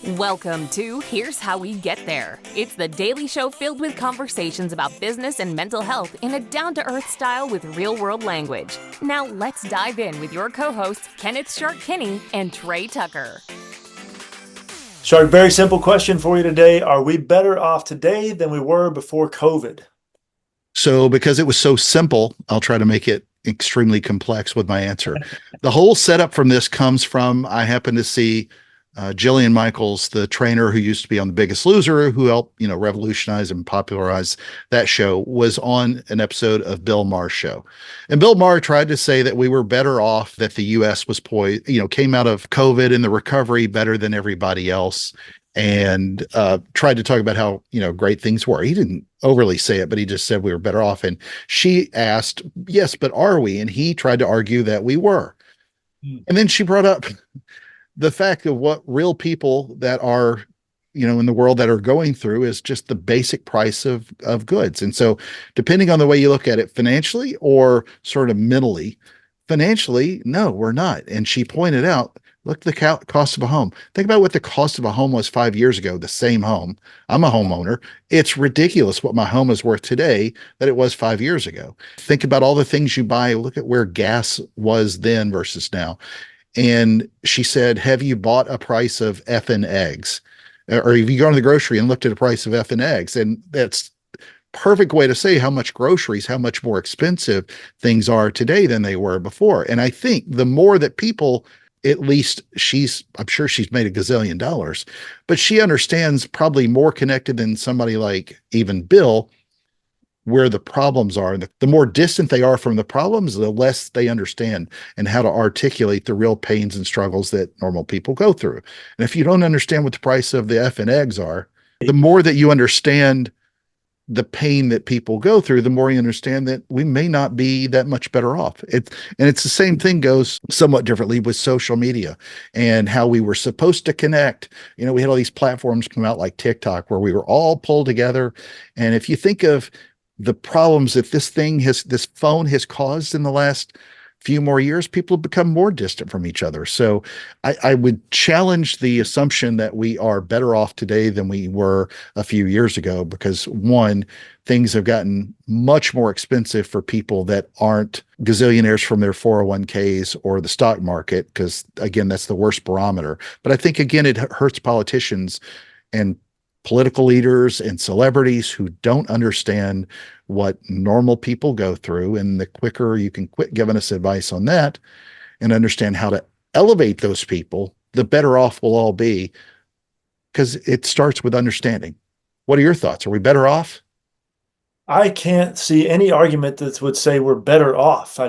Welcome to Here's How We Get There. It's the daily show filled with conversations about business and mental health in a down-to-earth style with real-world language. Now let's dive in with your co-hosts, Kenneth Shark Kinney and Trey Tucker. Shark, very simple question for you today. Are we better off today than we were before COVID? So because it was so simple, I'll try to make it extremely complex with my answer. The whole setup from this comes from, I happen to see Jillian Michaels, the trainer who used to be on The Biggest Loser, who helped, revolutionize and popularize that show, was on an episode of Bill Maher's show. And Bill Maher tried to say that we were better off, that the US was came out of COVID and the recovery better than everybody else, and tried to talk about how, great things were. He didn't overly say it, but he just said we were better off. And she asked, yes, but are we? And he tried to argue that we were. And then she brought up the fact of what real people that are, in the world that are going through is just the basic price of goods. And so depending on the way you look at it financially or sort of mentally, financially, no, we're not. And she pointed out, look, the cost of a home. Think about what the cost of a home was 5 years ago, the same home. I'm a homeowner. It's ridiculous what my home is worth today that it was 5 years ago. Think about all the things you buy. Look at where gas was then versus now. And she said, have you bought a price of effing eggs? Or have you gone to the grocery and looked at a price of effing eggs? And that's perfect way to say how much much more expensive things are today than they were before. And I think the more that people, at least I'm sure she's made a gazillion dollars, but she understands probably more connected than somebody like even Bill, where the problems are. And the more distant they are from the problems, the less they understand and how to articulate the real pains and struggles that normal people go through. And if you don't understand what the price of the effing eggs are, the more that you understand the pain that people go through, the more you understand that we may not be that much better off. It's the same thing goes somewhat differently with social media and how we were supposed to connect. We had all these platforms come out like TikTok where we were all pulled together. And if you think of the problems that this phone has caused in the last few more years, people have become more distant from each other. So I would challenge the assumption that we are better off today than we were a few years ago, because one, things have gotten much more expensive for people that aren't gazillionaires from their 401ks or the stock market, because again, that's the worst barometer. But I think, again, it hurts politicians and political leaders and celebrities who don't understand what normal people go through. And the quicker you can quit giving us advice on that and understand how to elevate those people, the better off we'll all be, because it starts with understanding. What are your thoughts? Are we better off? I can't see any argument that would say we're better off.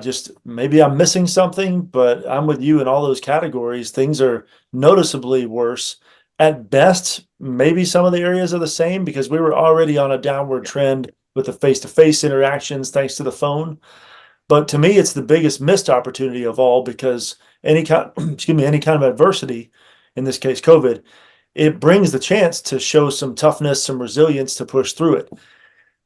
Maybe I'm missing something, but I'm with you in all those categories. Things are noticeably worse. At best, maybe some of the areas are the same because we were already on a downward trend with the face-to-face interactions thanks to the phone. But to me, it's the biggest missed opportunity of all, because any kind of adversity, in this case COVID, it brings the chance to show some toughness, some resilience to push through it.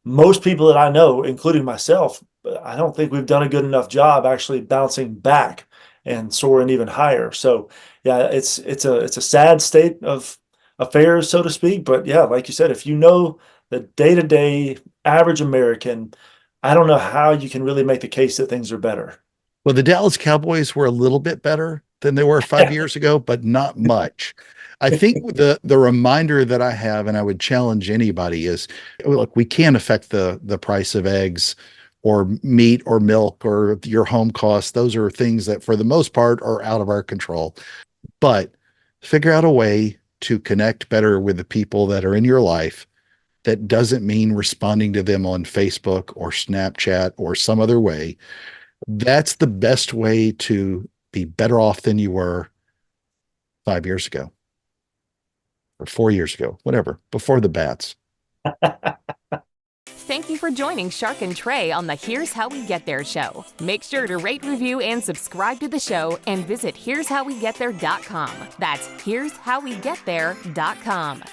Most people that I know, including myself, I don't think we've done a good enough job actually bouncing back and soaring even higher. So yeah, it's a sad state of affairs, so to speak. But yeah, like you said, if you know the day-to-day average American, I don't know how you can really make the case that things are better. Well, the Dallas Cowboys were a little bit better than they were 5 years ago, but not much. I think the reminder that I have, and I would challenge anybody, is, look, we can't affect the price of eggs or meat or milk or your home costs. Those are things that for the most part are out of our control. But figure out a way to connect better with the people that are in your life. That doesn't mean responding to them on Facebook or Snapchat or some other way. That's the best way to be better off than you were 5 years ago or 4 years ago, whatever, before the bats. Thank you for joining Shark and Trey on the Here's How We Get There show. Make sure to rate, review, and subscribe to the show and visit here'showwegetthere.com. That's here'showwegetthere.com.